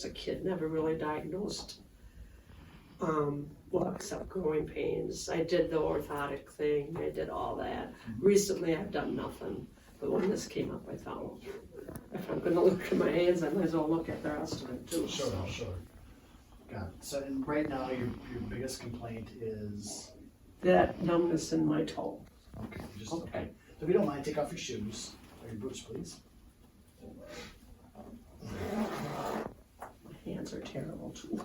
a kid, never really diagnosed. Well, except growing pains. I did the orthotic thing, I did all that. Recently I've done nothing, but when this came up, I thought, well, if I'm gonna look at my hands, I might as well look at the rest of it too. Sure. Got it. So, and right now, your biggest complaint is? That numbness in my toe. Okay. Okay. So if you don't mind, take off your shoes, or your boots, please. My hands are terrible too.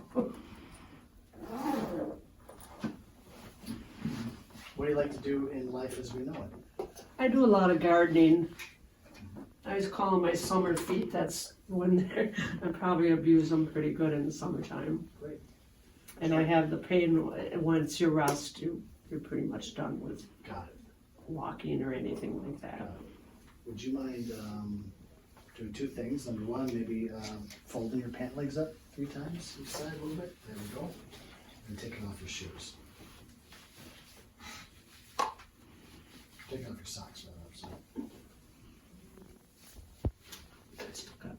What do you like to do in life as we know it? I do a lot of gardening. I always call them my summer feet. That's when I probably abuse them pretty good in the summertime. Great. And I have the pain, once you rest, you're pretty much done with Got it. walking or anything like that. Got it. Would you mind doing two things? Number one, maybe folding your pant legs up 3 times each side a little bit. There we go. And taking off your shoes. Taking off your socks, rather. I still got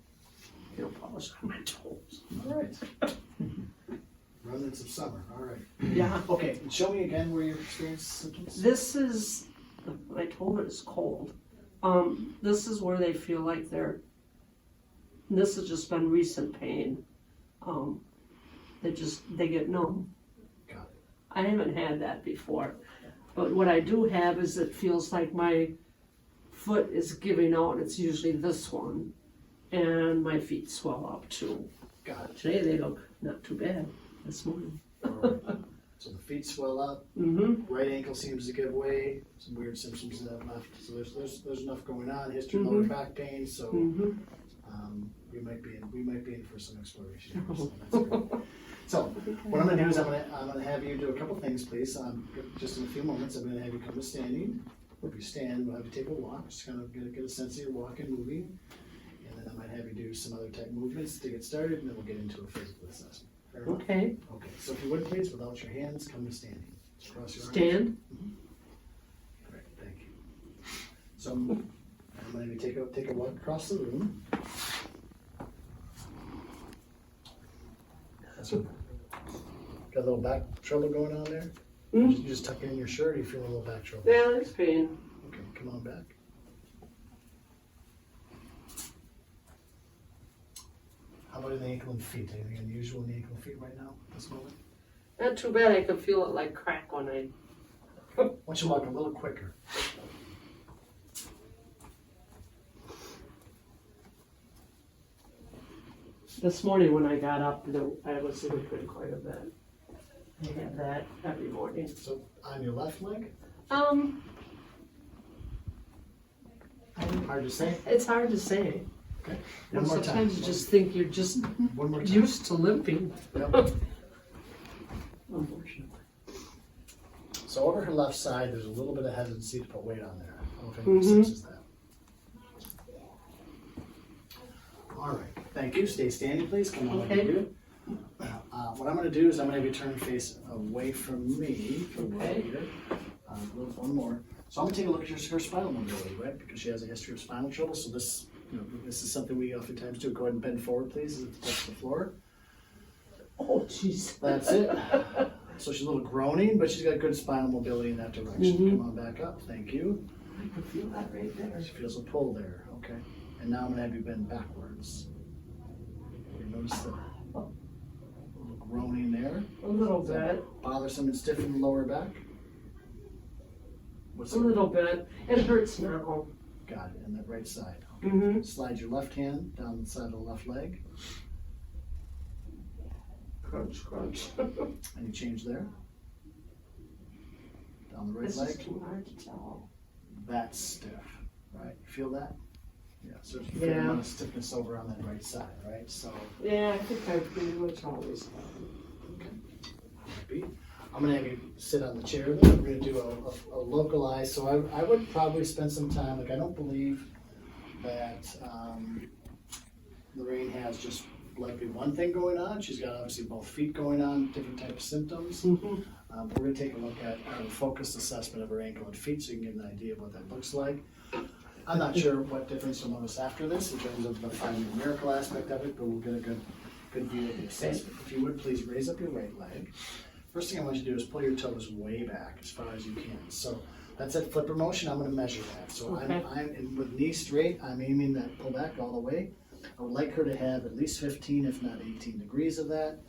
nail polish on my toes. All right. Remnants of summer. All right. Yeah. Okay. And show me again where you experience symptoms. This is, my toe is cold. This is where they feel like this has just been recent pain. They get numb. Got it. I haven't had that before. But what I do have is it feels like my foot is giving out. It's usually this one. And my feet swell up too. Got it. Today they look not too bad this morning. All right. So the feet swell up. Mm-hmm. Right ankle seems to give way. Some weird symptoms in that left. So there's enough going on. History of lower back pain. So we might be in for some exploration. So that's great. So what I'm going to do is I'm going to have you do a couple things, please. Just in a few moments, I'm going to have you come to standing. If you stand, we'll have you take a walk, just kind of get a sense of your walking, moving, and then I might have you do some other type movements to get started, and then we'll get into a physical assessment. Fair enough? Okay. Okay. So if you would please, without your hands, come to standing. Just cross your arms. Stand. Great. Thank you. So I'm going to have you take a walk across the room. That's okay. Got a little back trouble going on there? Mm-hmm. You just tuck in your shirt, or you feel a little back trouble? Yeah, there's pain. Okay, come on back. How about in the ankle and feet? Anything unusual in the ankle and feet right now, at this moment? Not too bad. I can feel it like crack when I. Why don't you walk a little quicker? This morning when I got up, I was limping quite a bit. I have that every morning. So on your left leg? Hard Hard to say? It's hard to say. Okay. And One more time. sometimes you just think you're just One more time. used to limping. Yep. Unfortunately. So over her left side, there's a little bit of hesitancy to put weight on there. I don't know if anyone senses that. All right. Thank you. Stay standing, please. Come on. Okay. What I'm going to do is I'm going to have you turn face away from me for Okay. here. One more. So I'm going to take a look at her spinal mobility, right? Because she has a history of spinal trouble. So this is something we oftentimes do. Go ahead and bend forward, please, as it touches the floor. Oh, jeez. That's it. So she's a little groaning, but she's got good spinal mobility in that direction. Come on back up. Thank you. I can feel that right there. She feels a pull there. Okay. And now I'm going to have you bend backwards. You notice the little groaning there? A little bit. Bothersome and stiff in the lower back? What's A little bit. It hurts now. Got it. And that right side. Okay. Slide your left hand down the side of the left leg. Crunch, crunch. Any change there? Down the right This leg. is too hard to tell. That's stiff, right? You feel that? Yeah. So there's a fair amount of stiffness over on that right side, right? So. Yeah, I think I pretty much always have. Okay. I'm going to have you sit on the chair. Then we're going to do a localized. So I would probably spend some time. Like I don't believe that Lorraine has just likely one thing going on. She's got obviously both feet going on, different type of symptoms. But we're going to take a look at a focused assessment of her ankle and feet so you can get an idea of what that looks like. I'm not sure what difference you'll notice after this in terms of the finding the numerical aspect of it, but we'll get a good good view of the assessment. If you would please raise up your right leg. First thing I want you to do is pull your toes way back as far as you can. So that's that flipper motion. I'm going to measure that. So Okay. I'm with knee straight. I'm aiming that pull back all the way. I would like her to have at least 15, if not 18 degrees of that.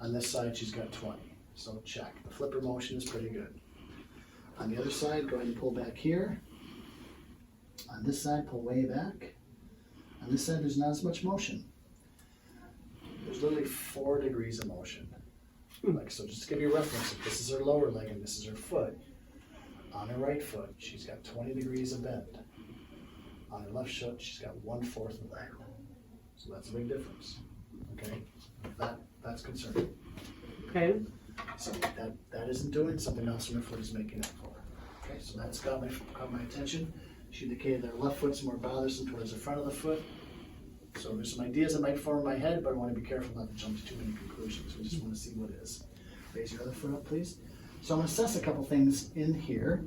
On this side, she's got 20. So check. The flipper motion is pretty good. On the other side, go ahead and pull back here. On this side, pull way back. On this side, there's not as much motion. There's literally 4 degrees of motion. Like so, just to give you a reference, if this is her lower leg and this is her foot, on her right foot, she's got 20 degrees of bend. On her left foot, she's got 1/4 of that. So that's a big difference. Okay, that's concerning. Okay. So that isn't doing something else on her foot is making up for. Okay, so that's got my attention. She indicated that her left foot's more bothersome towards the front of the foot. So there's some ideas that might form in my head, but I want to be careful not to jump to too many conclusions. We just want to see what is. Raise your other foot up, please. So I'm going to assess a couple things in here.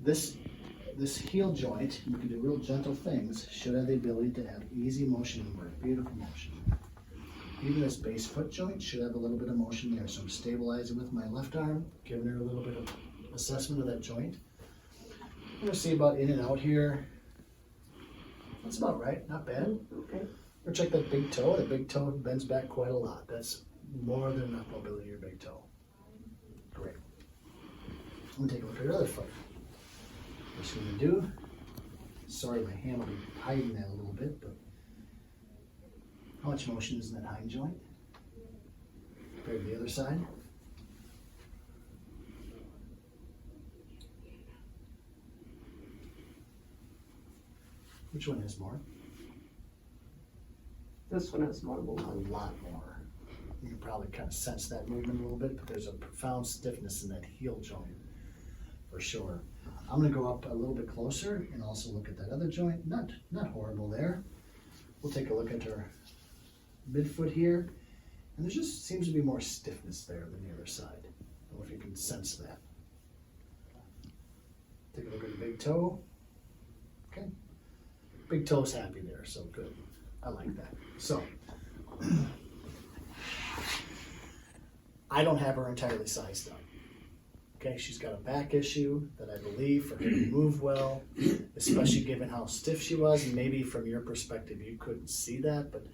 This heel joint, you can do real gentle things, should have the ability to have easy motion and work, beautiful motion. Even this base foot joint should have a little bit of motion there. So I'm stabilizing with my left arm, giving her a little bit of assessment of that joint. I'm going to see about in and out here. That's about right, not bad. Okay. Or check that big toe. The big toe bends back quite a lot. That's more than enough mobility in your big toe. Great. I'm going to take a look at your other foot. What she's going to do, sorry my hand will be hiding that a little bit, but how much motion is in that hind joint compared to the other side? Which one has more? This one has more A movement. lot more. You can probably kind of sense that movement a little bit, but there's a profound stiffness in that heel joint, for sure. I'm going to go up a little bit closer and also look at that other joint. Not horrible there. We'll take a look at her midfoot here, and there just seems to be more stiffness there than the other side. I don't know if you can sense that. Take a look at the big toe. Okay. Big toe's happy there, so good. I like that. So, I don't have her entirely sized up. Okay, she's got a back issue that I believe for her to move well, especially given how stiff she was, and maybe from your perspective you couldn't see that, but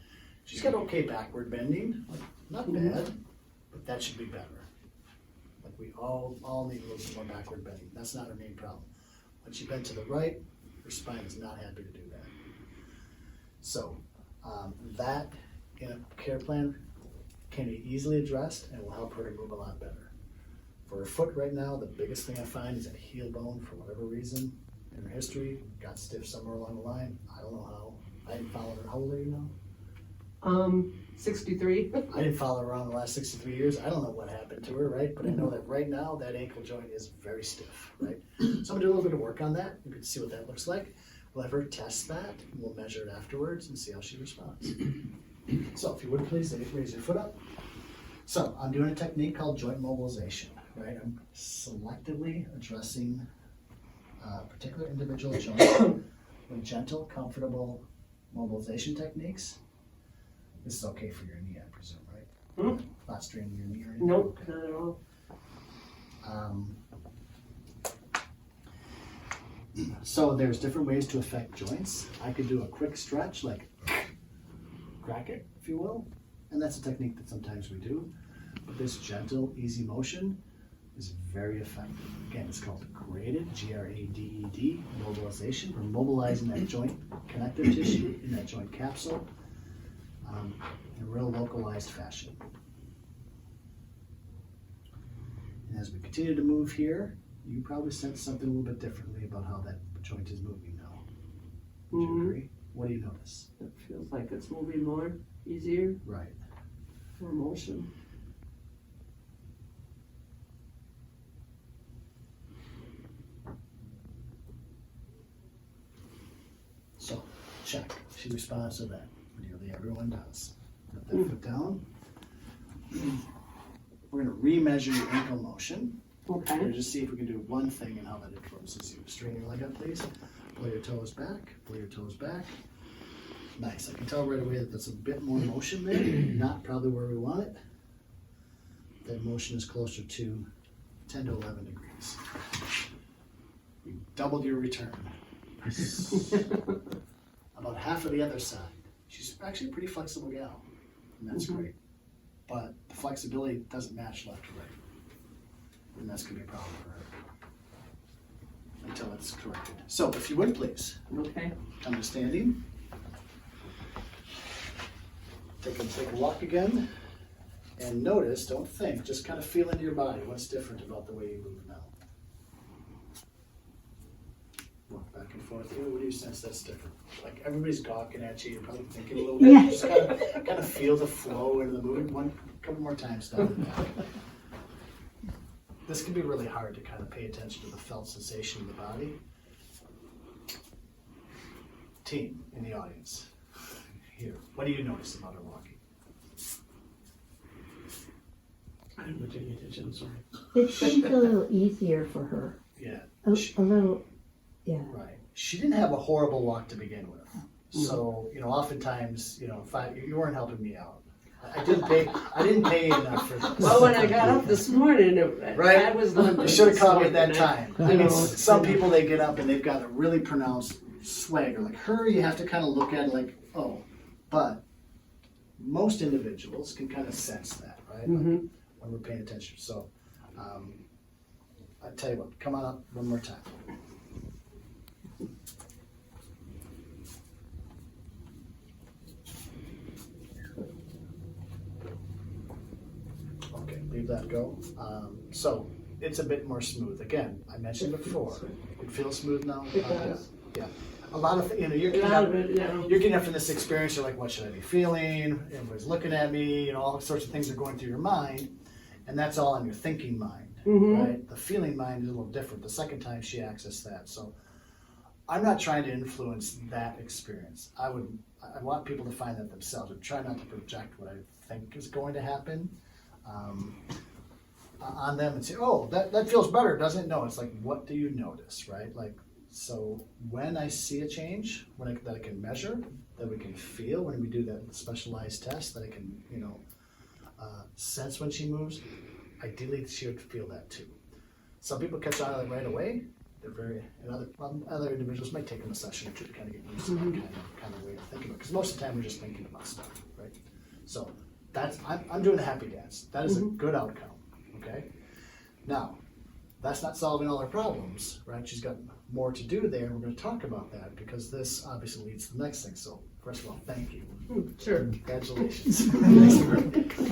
she's got okay backward bending, like, not bad, but that should be better. Like we all need a little bit more backward bending. That's not her main problem. When she bent to the right, her spine is not happy to do that. So that in a care plan can be easily addressed and will help her to move a lot better. For her foot right now, the biggest thing I find is that heel bone, for whatever reason, in her history, got stiff somewhere along the line. I don't know how. I didn't follow her. How old are you now? 63. I didn't follow her around the last 63 years. I don't know what happened to her, right? But I know that right now, that ankle joint is very stiff, right? So I'm gonna do a little bit of work on that. You can see what that looks like. We'll have her test that, and we'll measure it afterwards and see how she responds. So if you would please, raise your foot up. So I'm doing a technique called joint mobilization, right? I'm selectively addressing a particular individual joint with gentle, comfortable mobilization techniques. This is okay for your knee, I presume, right? Not straining your knee or anything? Nope, Okay. not at all. So there's different ways to affect joints. I could do a quick stretch, like crack it, if you will. And that's a technique that sometimes we do. But this gentle, easy motion is very effective. Again, it's called graded, G-R-A-D-E-D, mobilization. We're mobilizing that joint connective tissue in that joint capsule in a real localized fashion. And as we continue to move here, you probably sense something a little bit differently about how that joint is moving now. Would you agree? What do you notice? It feels like it's moving more easier, Right. more motion. So, check. She responds to that. Nearly everyone does. Put that foot down. We're going to remeasure your ankle motion. We're going Okay. to just see if we can do one thing and how that influences you. Straighten your leg up, please. Pull your toes back. Pull your toes back. Nice. I can tell right away that there's a bit more motion there, not probably where we want it. That motion is closer to 10 to 11 degrees. You doubled your return. About half of the other side. She's actually a pretty flexible gal, and that's great. But the flexibility doesn't match left to right. And that's going to be a problem for her until it's corrected. So, if you would please, Okay. come to standing. Take a walk again. And notice, don't think, just kind of feel into your body. What's different about the way you move now? Walk back and forth. What do you sense that's different? Like everybody's gawking at you. You're probably thinking a little bit. Yeah. Just kind of feel the flow into the movement. Couple more times down and back. This can be really hard to kind of pay attention to the felt sensation in the body. Team in the audience. Here, what do you notice about her walking? I didn't pay attention, sorry. It seems a little easier for her. Yeah. A little, yeah. Right. She didn't have a horrible walk to begin with. So, oftentimes, if you weren't helping me out. I didn't pay you enough for this. Well, when I got up this morning, Right? I was limping. You should have this caught me at morning. that time. I know. Some people, they get up and they've got a really pronounced swagger. Like her, you have to kind of look at it like, oh. But most individuals can kind of sense that, right? Like when we're paying attention. So, I tell you what, come on up one more time. Okay, leave that go. So it's a bit more smooth. Again, I mentioned before, it feels smooth now. It does. Yeah. A lot of, you're A getting lot up, of it, yeah. you're getting up from this experience. You're like, what should I be feeling? Everybody's looking at me. All sorts of things are going through your mind, and that's all on your thinking mind, right? The feeling mind is a little different. The second time she accessed that, so I'm not trying to influence that experience. I want people to find that themselves and try not to project what I think is going to happen on them and say, oh, that feels better, doesn't it? No, it's like, what do you notice, right? Like, so when I see a change, that I can measure, that we can feel when we do that specialized test, that I can, sense when she moves, ideally she would feel that too. Some people catch on to that right away. And other individuals might take them a session or two to kind of get used to that kind of way of thinking about it. Because most of the time we're just thinking about stuff, right? So I'm doing a happy dance. That is a good outcome, okay? Now, that's not solving all our problems, right? She's got more to do there, and we're going to talk about that because this obviously leads to the next thing. So, first of all, thank you. Sure. Congratulations.